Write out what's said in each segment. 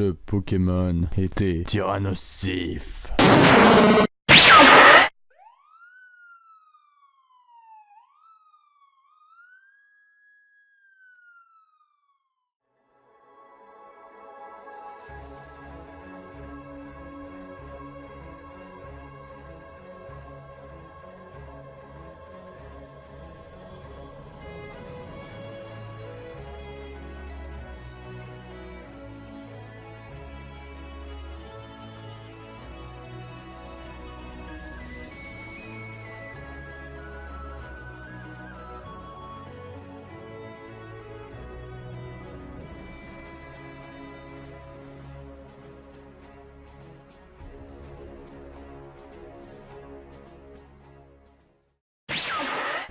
le Pokémon était Tyrannosif.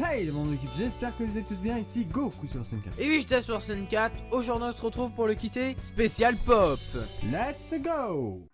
Hey mon équipe, j'espère que vous êtes tous bien, ici Goku sur SN4. Et oui, j'étais sur SN4, aujourd'hui on se retrouve pour le Kissé spécial pop. Let's go!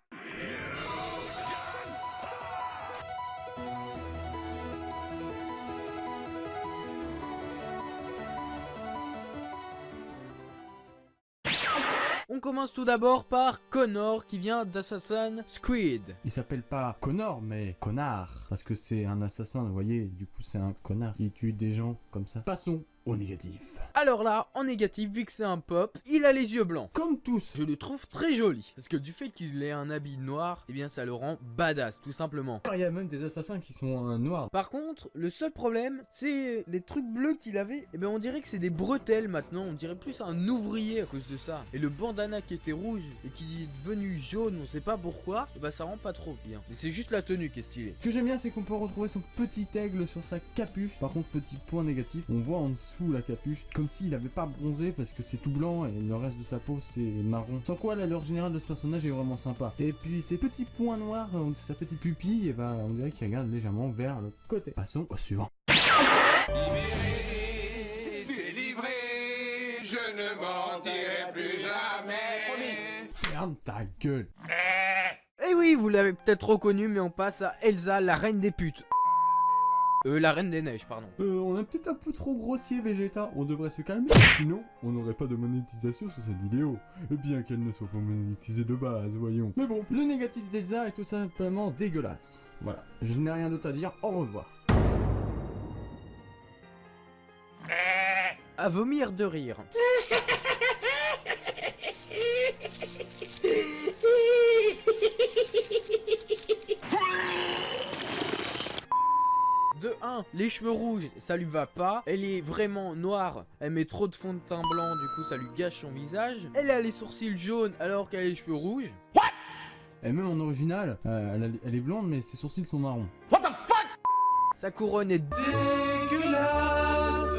On commence tout d'abord par Connor qui vient d'Assassin's Creed. Il s'appelle pas Connor mais Connard, parce que c'est un assassin, vous voyez, du coup c'est un connard qui tue des gens comme ça. Passons au négatif. Alors là, en négatif, vu que c'est un pop, il a les yeux blancs. Comme tous. Je le trouve très joli, parce que du fait qu'il ait un habit noir, eh bien ça le rend badass, tout simplement. Il y a même des assassins qui sont noirs. Par contre, le seul problème, c'est les trucs bleus qu'il avait, eh bien on dirait que c'est des bretelles maintenant, on dirait plus un ouvrier à cause de ça. Et le bandana qui était rouge et qui est devenu jaune, on sait pas pourquoi, eh ben ça rend pas trop bien. Mais c'est juste la tenue qui est stylée. Ce que j'aime bien, c'est qu'on peut retrouver son petit aigle sur sa capuche. Par contre, petit point négatif, on voit en dessous la capuche, comme s'il avait pas bronzé parce que c'est tout blanc et le reste de sa peau c'est marron. Sans quoi l'allure générale de ce personnage est vraiment sympa. Et puis ces petits points noirs, sa petite pupille, et ben on dirait qu'il regarde légèrement vers le côté. Passons au suivant. Libéré, délivré, je ne mentirai plus jamais. Ferme ta gueule. Et oui, vous l'avez peut-être reconnu, mais on passe à Elsa, la reine des putes. La reine des neiges, pardon. On est peut-être un peu trop grossier, Vegeta. On devrait se calmer. Sinon, on n'aurait pas de monétisation sur cette vidéo. Bien qu'elle ne soit pas monétisée de base, voyons. Mais bon, le négatif d'Elsa est tout simplement dégueulasse. Voilà. Je n'ai rien d'autre à dire. Au revoir. À vomir de rire. De 1, les cheveux rouges, ça lui va pas. Elle est vraiment noire, elle met trop de fond de teint blanc, du coup ça lui gâche son visage. Elle a les sourcils jaunes alors qu'elle a les cheveux rouges. Et même en original, elle est blonde, mais ses sourcils sont marrons. Sa couronne est dégueulasse.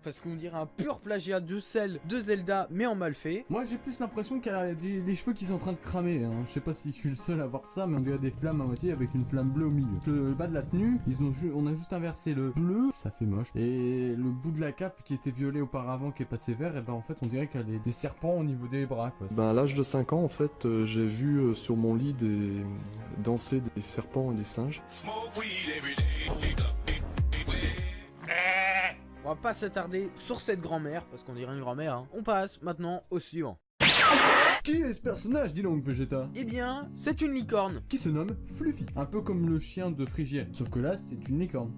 Parce qu'on dirait un pur plagiat de celle de Zelda, mais en mal fait. Moi j'ai plus l'impression qu'elle a des cheveux qui sont en train de cramer, hein. Je sais pas si je suis le seul à voir ça, mais on dirait des flammes à moitié avec une flamme bleue au milieu. Le bas de la tenue, on a juste inversé le bleu, ça fait moche. Et le bout de la cape qui était violet auparavant, qui est passé vert, et ben en fait on dirait qu'elle a des serpents au niveau des bras, quoi. Ben, à l'âge de 5 ans, en fait, j'ai vu sur mon lit danser des serpents et des singes. On va pas s'attarder sur cette grand-mère, parce qu'on dirait une grand-mère, hein. On passe maintenant au suivant. Qui est ce personnage, dis donc, Vegeta? Eh bien, c'est une licorne. Qui se nomme Fluffy, un peu comme le chien de Frigiel, sauf que là c'est une licorne.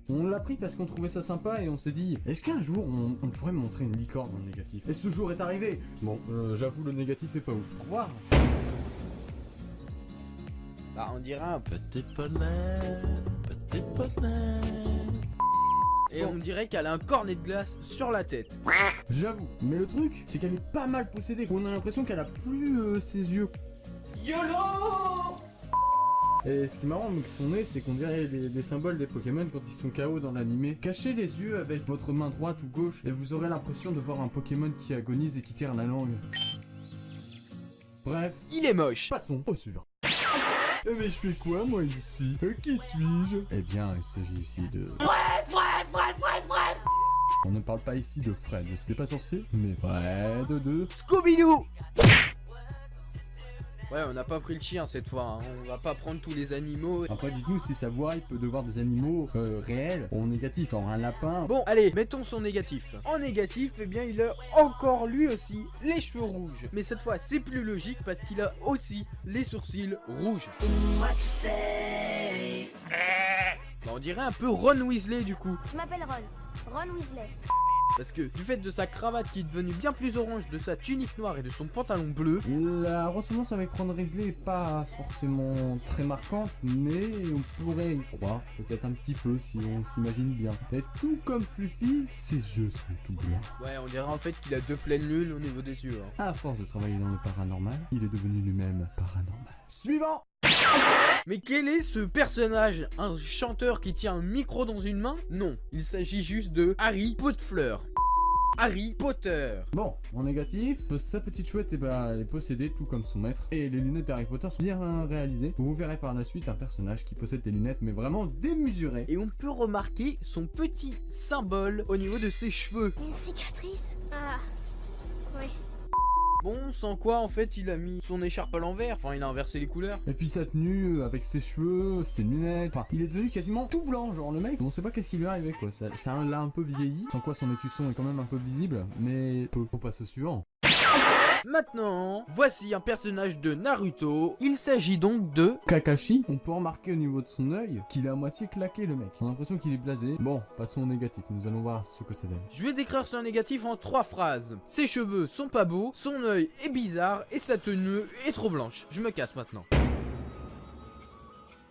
On l'a pris parce qu'on trouvait ça sympa et on s'est dit, est-ce qu'un jour on pourrait montrer une licorne en négatif? Et ce jour est arrivé. Bon, j'avoue le négatif est pas ouf. Au revoir. Bah on dirait un Petit poney, petit poney. Et on dirait qu'elle a un cornet de glace sur la tête. J'avoue, mais le truc, c'est qu'elle est pas mal possédée. On a l'impression qu'elle a plus ses yeux. YOLO! Et ce qui est marrant avec son nez, c'est qu'on dirait les symboles des Pokémon quand ils sont KO dans l'animé. Cachez les yeux avec votre main droite ou gauche et vous aurez l'impression de voir un Pokémon qui agonise et qui tire la langue. Bref, Il est moche. passons au suivant. Mais je fais quoi moi ici? Qui suis-je? Eh bien, il s'agit ici de... Fred. On ne parle pas ici de Fred, c'est pas sorcier, mais Fred de... Scooby-Doo! Ouais, on n'a pas pris le chien cette fois, hein. On va pas prendre tous les animaux. Après, dites-nous si ça voit, il peut devoir des animaux réels ou négatifs, genre un lapin. Bon, allez, mettons son négatif. En négatif, eh bien, il a encore lui aussi les cheveux rouges. Mais cette fois, c'est plus logique parce qu'il a aussi les sourcils rouges. Bah, on dirait un peu Ron Weasley du coup. Je m'appelle Ron. Ron Weasley. Parce que du fait de sa cravate qui est devenue bien plus orange, de sa tunique noire et de son pantalon bleu, La ressemblance avec Ron Weasley est pas forcément très marquante, mais on pourrait y croire, peut-être un petit peu si on s'imagine bien. Et tout comme Fluffy, ses yeux sont tout blancs. ouais, on dirait en fait qu'il a deux pleines lunes au niveau des yeux. Hein. À force de travailler dans le paranormal, il est devenu lui-même paranormal. Suivant! Mais quel est ce personnage? Un chanteur qui tient un micro dans une main? Non, il s'agit juste de Harry Potter. Harry Potter. Bon, en négatif, sa petite chouette, elle est possédée tout comme son maître. Et les lunettes d'Harry Potter sont bien réalisées. Vous verrez par la suite un personnage qui possède des lunettes, mais vraiment démesurées. Et on peut remarquer son petit symbole au niveau de ses cheveux. Une cicatrice? Ah, oui. Bon, sans quoi en fait il a mis son écharpe à l'envers, enfin il a inversé les couleurs. Et puis sa tenue, avec ses cheveux, ses lunettes, enfin, il est devenu quasiment tout blanc, genre le mec, on sait pas qu'est-ce qui lui est arrivé quoi, ça l'a un peu vieilli, sans quoi son écusson est quand même un peu visible, mais on passe au suivant. Maintenant, voici un personnage de Naruto, il s'agit donc de... Kakashi, on peut remarquer au niveau de son œil qu'il est à moitié claqué le mec, on a l'impression qu'il est blasé. Bon, passons au négatif, nous allons voir ce que ça donne. Je vais décrire son négatif en 3 phrases. Ses cheveux sont pas beaux, son œil est bizarre et sa tenue est trop blanche. Je me casse maintenant.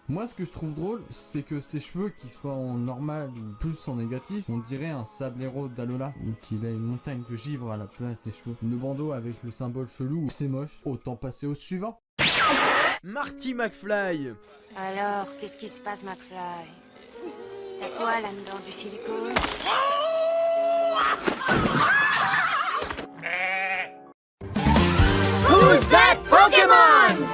Moi, ce que je trouve drôle, c'est que ses cheveux, qu'ils soient en normal ou plus en négatif, on dirait un sablero d'Alola, ou qu'il a une montagne de givre à la place des cheveux. Le bandeau avec le symbole chelou, c'est moche. Autant passer au suivant. Marty McFly. Alors, qu'est-ce qui se passe, McFly? T'as quoi là-dedans, du silicone? Who's that Pokémon?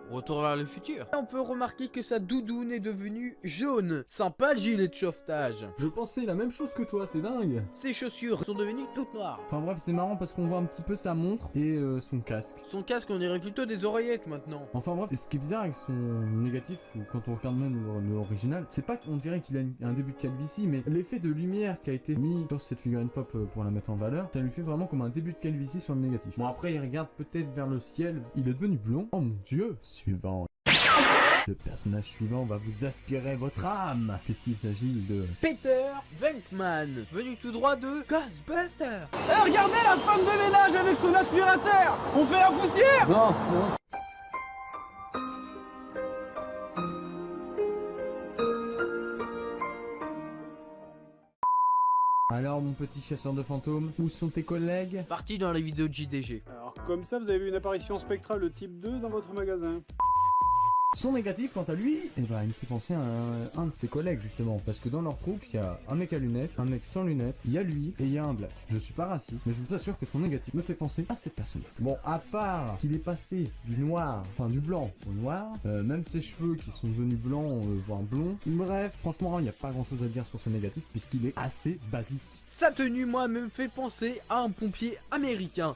Retour vers le futur. On peut remarquer que sa doudoune est devenue jaune. Sympa le gilet de sauvetage. Je pensais la même chose que toi, c'est dingue. Ses chaussures sont devenues toutes noires. Enfin bref, c'est marrant parce qu'on voit un petit peu sa montre et son casque. Son casque, on dirait plutôt des oreillettes maintenant. Enfin bref, et ce qui est bizarre avec son négatif, ou quand on regarde même l'original, c'est pas qu'on dirait qu'il a un début de calvitie, mais l'effet de lumière qui a été mis sur cette figurine pop pour la mettre en valeur, ça lui fait vraiment comme un début de calvitie sur le négatif. Bon après, il regarde peut-être vers le ciel, il est devenu blond. Oh mon dieu. Suivant. Le personnage suivant va vous aspirer votre âme, puisqu'il s'agit de... Peter Venkman, venu tout droit de Ghostbusters. Regardez la femme de ménage avec son aspirateur. On fait la poussière. Non, non. Alors mon petit chasseur de fantômes, où sont tes collègues? Parti dans les vidéos de JDG. Alors comme ça, vous avez vu une apparition spectrale de type 2 dans votre magasin. Son négatif, quant à lui, il me fait penser à un de ses collègues justement, parce que dans leur troupe, il y a un mec à lunettes, un mec sans lunettes, il y a lui et il y a un black. Je suis pas raciste, mais je vous assure que son négatif me fait penser à cette personne. Bon, à part qu'il est passé du noir, enfin du blanc au noir, même ses cheveux qui sont devenus blancs, voire blonds. Bref, franchement, il n'y a pas grand chose à dire sur ce négatif, puisqu'il est assez basique. Sa tenue, moi, me fait penser à un pompier américain,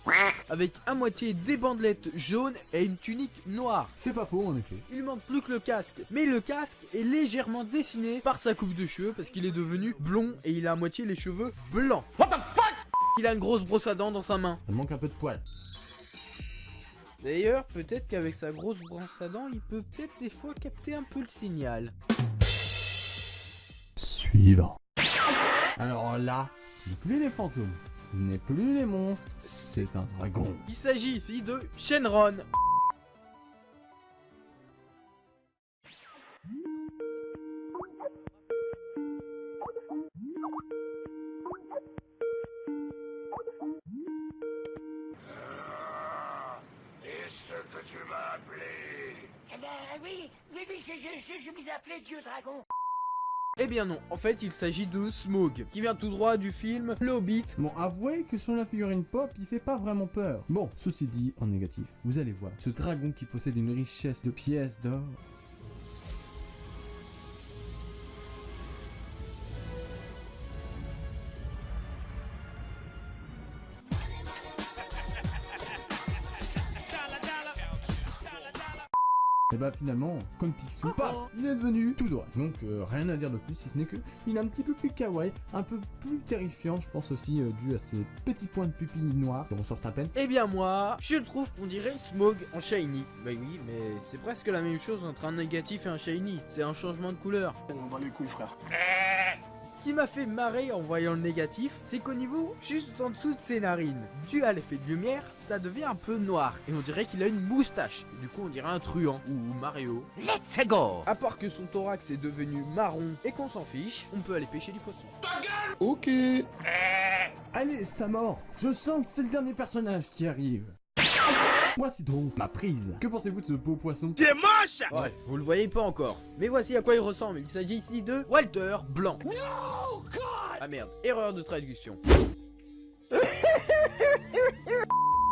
avec à moitié des bandelettes jaunes et une tunique noire. C'est pas faux en effet. Il manque plus que le casque, mais le casque est légèrement dessiné par sa coupe de cheveux parce qu'il est devenu blond et il a à moitié les cheveux blancs. What the fuck? Il a une grosse brosse à dents dans sa main. Ça manque un peu de poils. D'ailleurs, peut-être qu'avec sa grosse brosse à dents, il peut peut-être des fois capter un peu le signal. Suivant. Alors là, ce n'est plus les fantômes, ce n'est plus les monstres, c'est un dragon. Il s'agit ici de Shenron. Est-ce que tu m'as appelé? Eh ben oui, je m'y appelé Dieu Dragon. Eh bien non, en fait il s'agit de Smaug, qui vient tout droit du film Le Hobbit. Bon, avouez que sur la figurine pop, il fait pas vraiment peur. Bon, ceci dit, en négatif, vous allez voir, ce dragon qui possède une richesse de pièces d'or... Et bah finalement, comme Picsou, paf, il est devenu tout droit. Donc rien à dire de plus, si ce n'est que il est un petit peu plus kawaii, un peu plus terrifiant, je pense aussi dû à ses petits points de pupille noirs qui ressortent à peine. Eh bien moi, je trouve qu'on dirait Smog en shiny. Bah oui, mais c'est presque la même chose entre un négatif et un shiny. C'est un changement de couleur. On bat les couilles, frère. Ce qui m'a fait marrer en voyant le négatif, c'est qu'au niveau juste en dessous de ses narines, dû à l'effet de lumière, ça devient un peu noir. Et on dirait qu'il a une moustache. Et du coup on dirait un truand ou Mario. Let's go. À part que son thorax est devenu marron et qu'on s'en fiche, on peut aller pêcher du poisson. Ok. Allez, ça mort. Je sens que c'est le dernier personnage qui arrive. Voici donc ma prise. Que pensez-vous de ce beau poisson? T'es moche. Ouais, vous le voyez pas encore. Mais voici à quoi il ressemble. Il s'agit ici de Walter Blanc. Ah merde, erreur de traduction.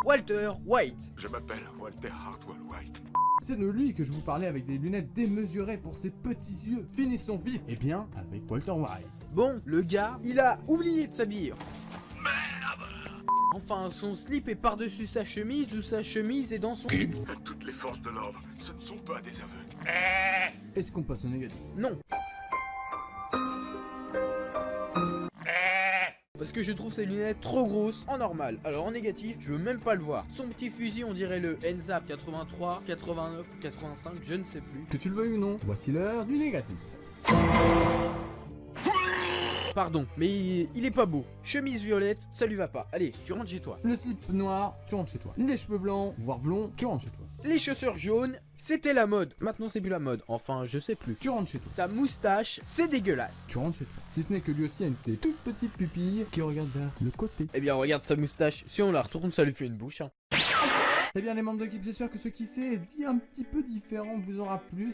Walter White. Je m'appelle Walter Hartwell White. C'est de lui que je vous parlais avec des lunettes démesurées pour ses petits yeux. Finissons vite. Eh bien, avec Walter White. Bon, le gars, il a oublié de s'habiller. Enfin, son slip est par-dessus sa chemise ou sa chemise est dans son slip. Toutes les forces de l'ordre, ce ne sont pas des aveux. Est-ce qu'on passe au négatif? Non. Parce que je trouve ses lunettes trop grosses en normal. Alors en négatif, je veux même pas le voir. Son petit fusil, on dirait le NZAP 83, 89, 85, je ne sais plus. Que tu le veuilles ou non, voici l'heure du négatif. Pardon, mais il est pas beau. Chemise violette, ça lui va pas. Allez, tu rentres chez toi. Le slip noir, tu rentres chez toi. Les cheveux blancs, voire blonds, tu rentres chez toi. Les chaussures jaunes, c'était la mode. Maintenant c'est plus la mode. Enfin, je sais plus. Tu rentres chez toi. Ta moustache, c'est dégueulasse. Tu rentres chez toi. Si ce n'est que lui aussi a une des toutes petites pupilles qui regardent vers le côté. Eh bien, regarde sa moustache. Si on la retourne, ça lui fait une bouche. Hein. Eh bien les membres d'équipe, j'espère que ce qui s'est dit un petit peu différent vous aura plu.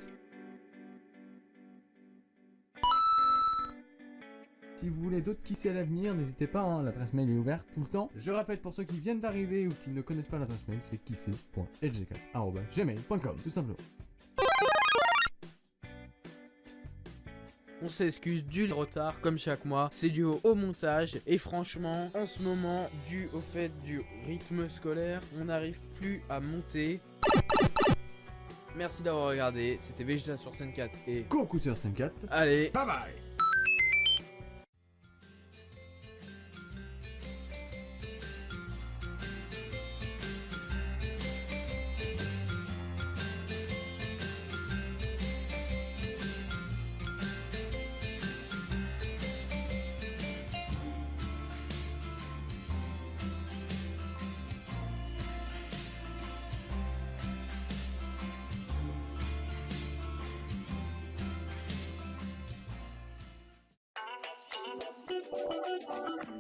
Si vous voulez d'autres qui c'est à l'avenir, n'hésitez pas, hein, l'adresse mail est ouverte tout le temps. Je répète pour ceux qui viennent d'arriver ou qui ne connaissent pas l'adresse mail, c'est kissé.lg4@gmail.com tout simplement. On s'excuse du retard comme chaque mois, c'est dû au montage et franchement en ce moment dû au fait du rythme scolaire, on n'arrive plus à monter. Merci d'avoir regardé, c'était Vegeta sur scène 4 et Coucou sur scène 4. allez, Bye bye. Thank you.